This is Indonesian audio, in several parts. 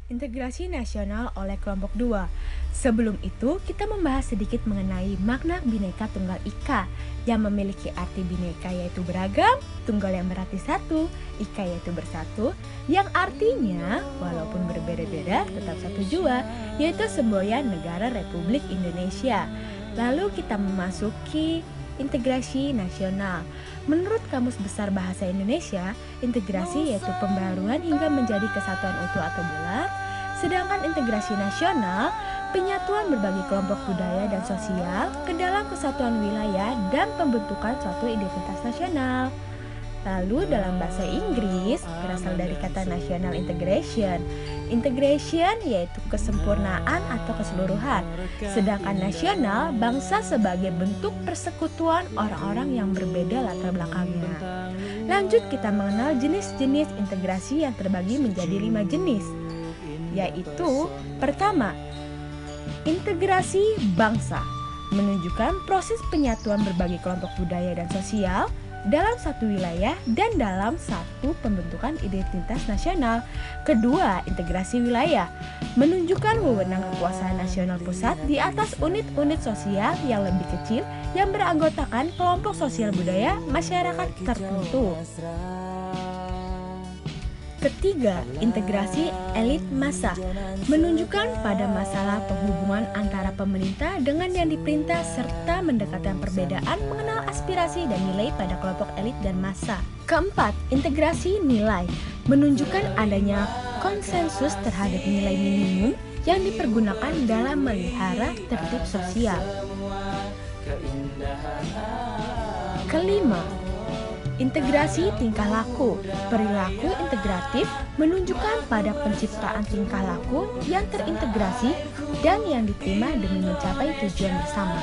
Integrasi nasional oleh kelompok 2. Sebelum itu, kita membahas sedikit mengenai makna Bhinneka Tunggal Ika yang memiliki arti bineka yaitu beragam, tunggal yang berarti satu, ika yaitu bersatu, yang artinya walaupun berbeda-beda tetap satu jua, yaitu semboyan negara Republik Indonesia. Lalu kita memasuki integrasi nasional. Menurut Kamus Besar Bahasa Indonesia, integrasi yaitu pembaruan hingga menjadi kesatuan utuh atau bulat, sedangkan integrasi nasional, penyatuan berbagai kelompok budaya dan sosial ke dalam kesatuan wilayah dan pembentukan suatu identitas nasional. Lalu dalam bahasa Inggris berasal dari kata national integration. Integration yaitu kesempurnaan atau keseluruhan. Sedangkan nasional bangsa sebagai bentuk persekutuan orang-orang yang berbeda latar belakangnya. Lanjut kita mengenal jenis-jenis integrasi yang terbagi menjadi 5 jenis. Yaitu pertama, integrasi bangsa. Menunjukkan proses penyatuan berbagai kelompok budaya dan sosial dalam satu wilayah dan dalam satu pembentukan identitas nasional. Kedua, integrasi wilayah menunjukkan wewenang kekuasaan nasional pusat di atas unit-unit sosial yang lebih kecil yang beranggotakan kelompok sosial budaya masyarakat tertentu. Ketiga, integrasi elit massa menunjukkan pada masalah penghubungan antara pemerintah dengan yang diperintah serta mendekatkan perbedaan mengenal aspirasi dan nilai pada kelompok elit dan massa. Keempat, integrasi nilai menunjukkan adanya konsensus terhadap nilai minimum yang dipergunakan dalam melihara tertib sosial. Kelima, integrasi tingkah laku. Perilaku integratif menunjukkan pada penciptaan tingkah laku yang terintegrasi dan yang diterima demi mencapai tujuan bersama.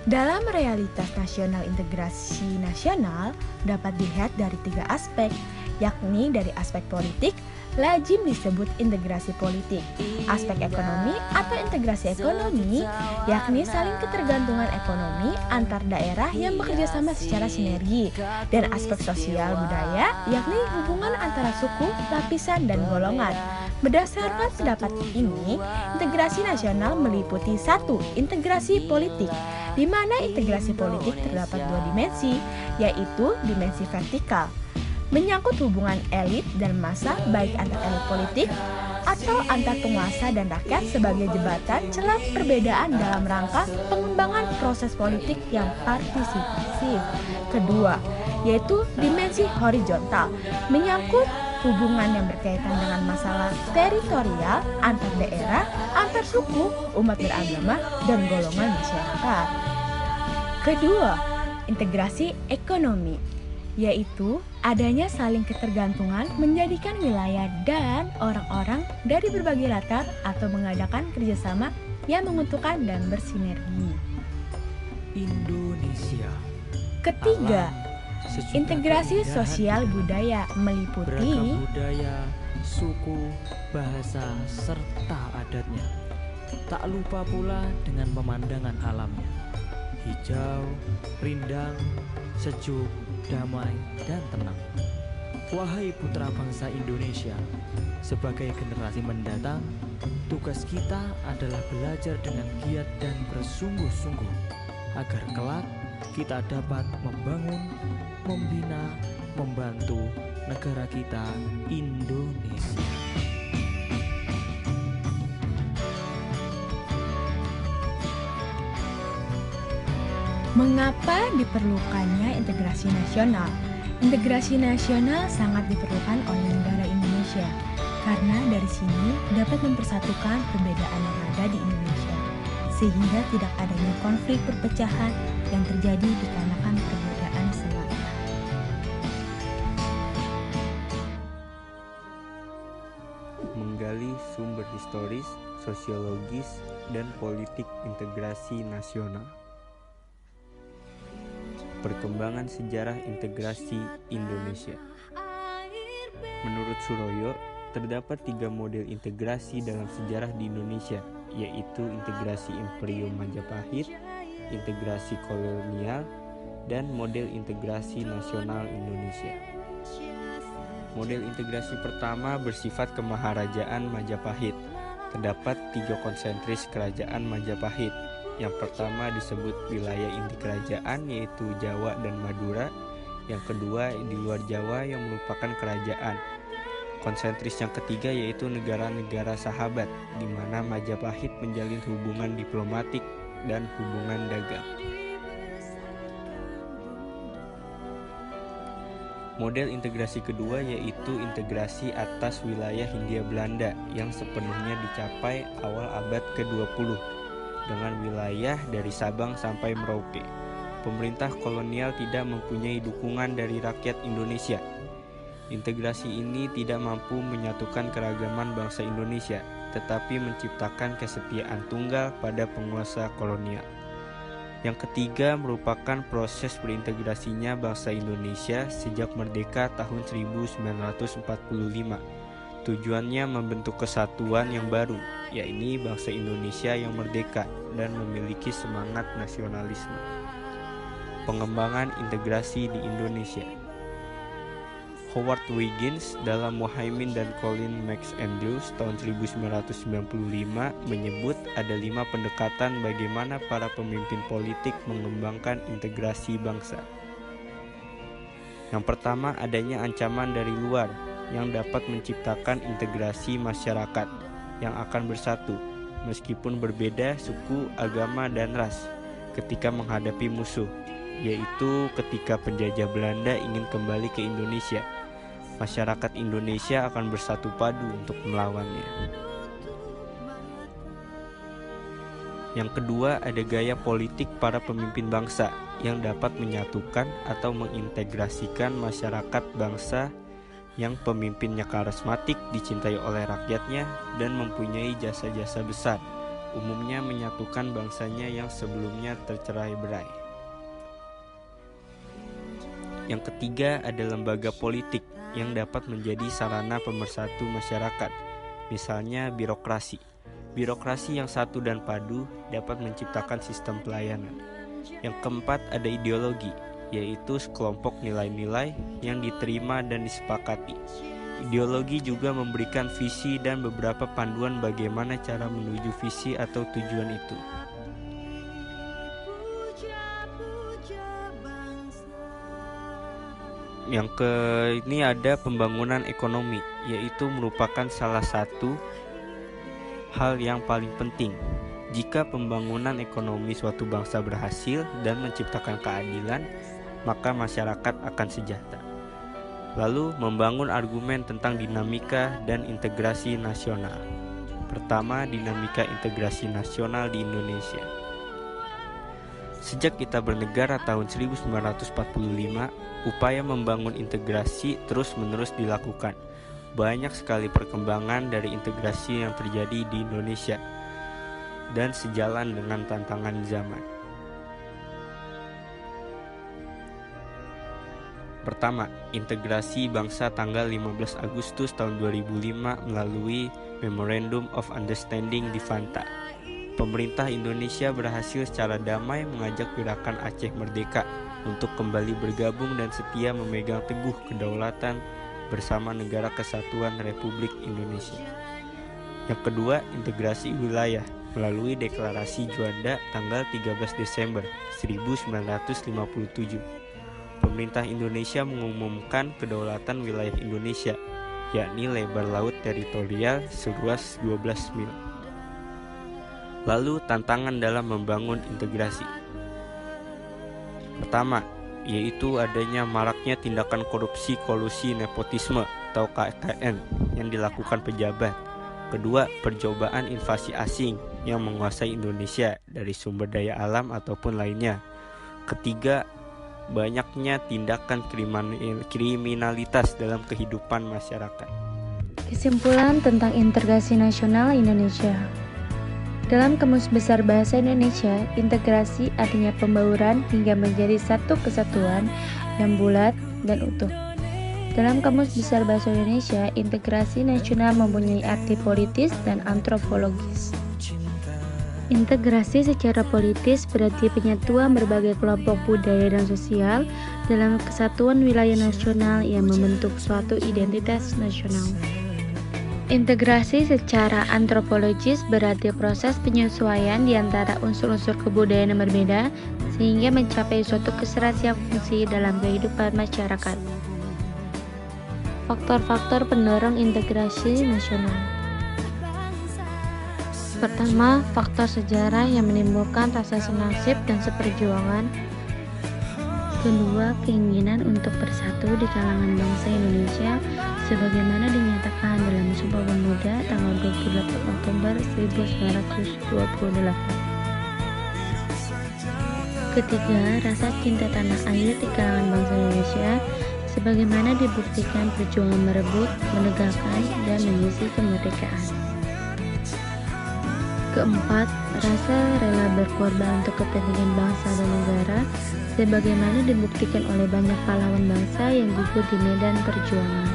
Dalam realitas nasional, integrasi nasional dapat dilihat dari 3 aspek, yakni dari aspek politik, lazim disebut integrasi politik. Aspek ekonomi atau integrasi ekonomi, yakni saling ketergantungan ekonomi antar daerah yang bekerja sama secara sinergi. Dan aspek sosial budaya, yakni hubungan antara suku, lapisan, dan golongan. Berdasarkan pendapat ini, integrasi nasional meliputi 1. Integrasi politik, di mana integrasi politik terdapat 2 dimensi, yaitu dimensi vertikal, menyangkut hubungan elit dan massa baik antar elit politik atau antar penguasa dan rakyat sebagai jembatan celah perbedaan dalam rangka pengembangan proses politik yang partisipatif. Kedua, yaitu dimensi horizontal, menyangkut hubungan yang berkaitan dengan masalah teritorial antar daerah, antar suku, umat beragama, dan golongan masyarakat. Kedua, integrasi ekonomi, yaitu adanya saling ketergantungan menjadikan wilayah dan orang-orang dari berbagai latar atau mengadakan kerjasama yang menguntungkan dan bersinergi. Indonesia. Ketiga, Sejuta integrasi keindahan sosial budaya meliputi beragam budaya, suku, bahasa, serta adatnya. Tak lupa pula dengan pemandangan alamnya. Hijau, rindang, sejuk, damai, dan tenang. Wahai putra bangsa Indonesia, sebagai generasi mendatang, tugas kita adalah belajar dengan giat dan bersungguh-sungguh agar kelak kita dapat membangun, membina, membantu negara kita Indonesia. Mengapa diperlukannya integrasi nasional? Integrasi nasional sangat diperlukan oleh negara Indonesia karena dari sini dapat mempersatukan perbedaan yang ada di Indonesia sehingga tidak adanya konflik perpecahan yang terjadi dikarenakan perbedaan semata. Menggali sumber historis, sosiologis, dan politik integrasi nasional. Perkembangan sejarah integrasi Indonesia. Menurut Suroyo, terdapat 3 model integrasi dalam sejarah di Indonesia, yaitu integrasi Imperium Majapahit, integrasi kolonial, dan model integrasi nasional Indonesia. Model integrasi pertama bersifat kemaharajaan Majapahit. Terdapat 3 konsentris kerajaan Majapahit. Yang pertama disebut wilayah inti kerajaan, yaitu Jawa dan Madura. Yang kedua di luar Jawa yang merupakan kerajaan. Konsentris yang ketiga yaitu negara-negara sahabat, di mana Majapahit menjalin hubungan diplomatik dan hubungan dagang. Model integrasi kedua yaitu integrasi atas wilayah Hindia Belanda yang sepenuhnya dicapai awal abad ke-20 dengan wilayah dari Sabang sampai Merauke. Pemerintah kolonial tidak mempunyai dukungan dari rakyat Indonesia. Integrasi ini tidak mampu menyatukan keragaman bangsa Indonesia, tetapi menciptakan kesetiaan tunggal pada penguasa kolonial. Yang ketiga merupakan proses berintegrasinya bangsa Indonesia sejak merdeka tahun 1945. Tujuannya membentuk kesatuan yang baru, yakni bangsa Indonesia yang merdeka dan memiliki semangat nasionalisme. Pengembangan integrasi di Indonesia. Howard Wiggins dalam Muhaimin dan Colin McAndrews tahun 1995 menyebut ada 5 pendekatan bagaimana para pemimpin politik mengembangkan integrasi bangsa. Yang pertama, adanya ancaman dari luar yang dapat menciptakan integrasi masyarakat yang akan bersatu meskipun berbeda suku, agama, dan ras ketika menghadapi musuh, yaitu ketika penjajah Belanda ingin kembali ke Indonesia. Masyarakat Indonesia akan bersatu padu untuk melawannya. Yang kedua, ada gaya politik para pemimpin bangsa yang dapat menyatukan atau mengintegrasikan masyarakat bangsa yang pemimpinnya karismatik, dicintai oleh rakyatnya, dan mempunyai jasa-jasa besar, umumnya menyatukan bangsanya yang sebelumnya tercerai-berai. Yang ketiga, ada lembaga politik yang dapat menjadi sarana pemersatu masyarakat, misalnya birokrasi. Birokrasi yang satu dan padu dapat menciptakan sistem pelayanan. Yang keempat, ada ideologi, yaitu sekelompok nilai-nilai yang diterima dan disepakati. Ideologi juga memberikan visi dan beberapa panduan bagaimana cara menuju visi atau tujuan itu. Ini ada pembangunan ekonomi, yaitu merupakan salah satu hal yang paling penting. Jika pembangunan ekonomi suatu bangsa berhasil dan menciptakan keadilan, maka masyarakat akan sejahtera. Lalu, membangun argumen tentang dinamika dan integrasi nasional. Pertama, dinamika integrasi nasional di Indonesia. Sejak kita bernegara tahun 1945, upaya membangun integrasi terus-menerus dilakukan. Banyak sekali perkembangan dari integrasi yang terjadi di Indonesia dan sejalan dengan tantangan zaman. Pertama, integrasi bangsa tanggal 15 Agustus tahun 2005 melalui Memorandum of Understanding di Fanta. Pemerintah Indonesia berhasil secara damai mengajak gerakan Aceh Merdeka untuk kembali bergabung dan setia memegang teguh kedaulatan bersama Negara Kesatuan Republik Indonesia. Yang kedua, integrasi wilayah melalui Deklarasi Juanda tanggal 13 Desember 1957. Pemerintah Indonesia mengumumkan kedaulatan wilayah Indonesia, yakni lebar laut teritorial seluas 12 mil. Lalu, tantangan dalam membangun integrasi. Pertama, yaitu adanya maraknya tindakan korupsi, kolusi, nepotisme atau KKN yang dilakukan pejabat. Kedua, percobaan invasi asing yang menguasai Indonesia dari sumber daya alam ataupun lainnya. Ketiga, banyaknya tindakan kriminalitas dalam kehidupan masyarakat. Kesimpulan tentang integrasi nasional Indonesia. Dalam Kamus Besar Bahasa Indonesia, integrasi artinya pembauran hingga menjadi satu kesatuan yang bulat dan utuh. Dalam Kamus Besar Bahasa Indonesia, integrasi nasional mempunyai arti politis dan antropologis. Integrasi secara politis berarti penyatuan berbagai kelompok budaya dan sosial dalam kesatuan wilayah nasional yang membentuk suatu identitas nasional. Integrasi secara antropologis berarti proses penyesuaian di antara unsur-unsur kebudayaan yang berbeda sehingga mencapai suatu keserasian fungsi dalam kehidupan masyarakat. Faktor-faktor pendorong integrasi nasional. Pertama, faktor sejarah yang menimbulkan rasa senasib dan seperjuangan. Kedua, keinginan untuk bersatu di kalangan bangsa Indonesia sebagaimana dinyatakan dalam Sumpah Pemuda tanggal 28 Oktober 1928. Ketiga, rasa cinta tanah air di kalangan bangsa Indonesia sebagaimana dibuktikan perjuangan merebut, menegakkan, dan mengisi kemerdekaan. Keempat, rasa rela berkorban untuk kepentingan bangsa dan negara sebagaimana dibuktikan oleh banyak pahlawan bangsa yang gugur di medan perjuangan.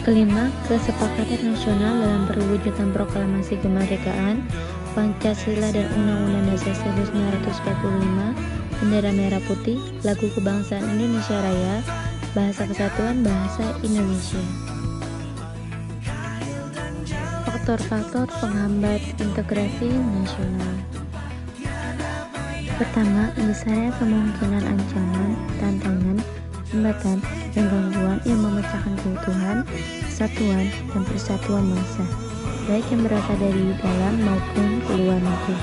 Kelima, kesepakatan nasional dalam perwujudan proklamasi kemerdekaan, Pancasila dan Undang-Undang Dasar 1945, bendera merah putih, lagu kebangsaan Indonesia Raya, bahasa kesatuan bahasa Indonesia. Faktor-faktor penghambat integrasi nasional. Pertama, besarnya kemungkinan ancaman, tantangan, hambatan, dan gangguan yang memecahkan keutuhan, kesatuan, dan persatuan bangsa, baik yang berasal dari dalam maupun keluar negeri.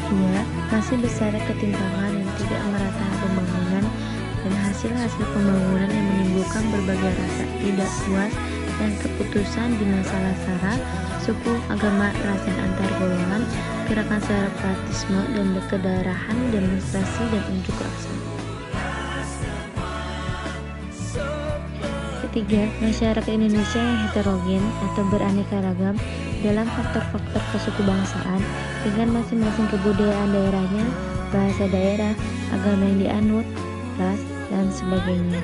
Dua, masih besarnya ketimpangan dan tidak merata pembangunan dan hasil-hasil pembangunan yang menimbulkan berbagai rasa tidak puas dan keputusan di masalah sara, suku, agama, ras, dan antar golongan, gerakan separatisme dan kedarahan, demonstrasi, dan unjuk rasa. Ketiga, masyarakat Indonesia yang heterogen atau beraneka ragam dalam faktor-faktor kesukubangsaan dengan masing-masing kebudayaan daerahnya, bahasa daerah, agama yang dianut, ras, dan sebagainya.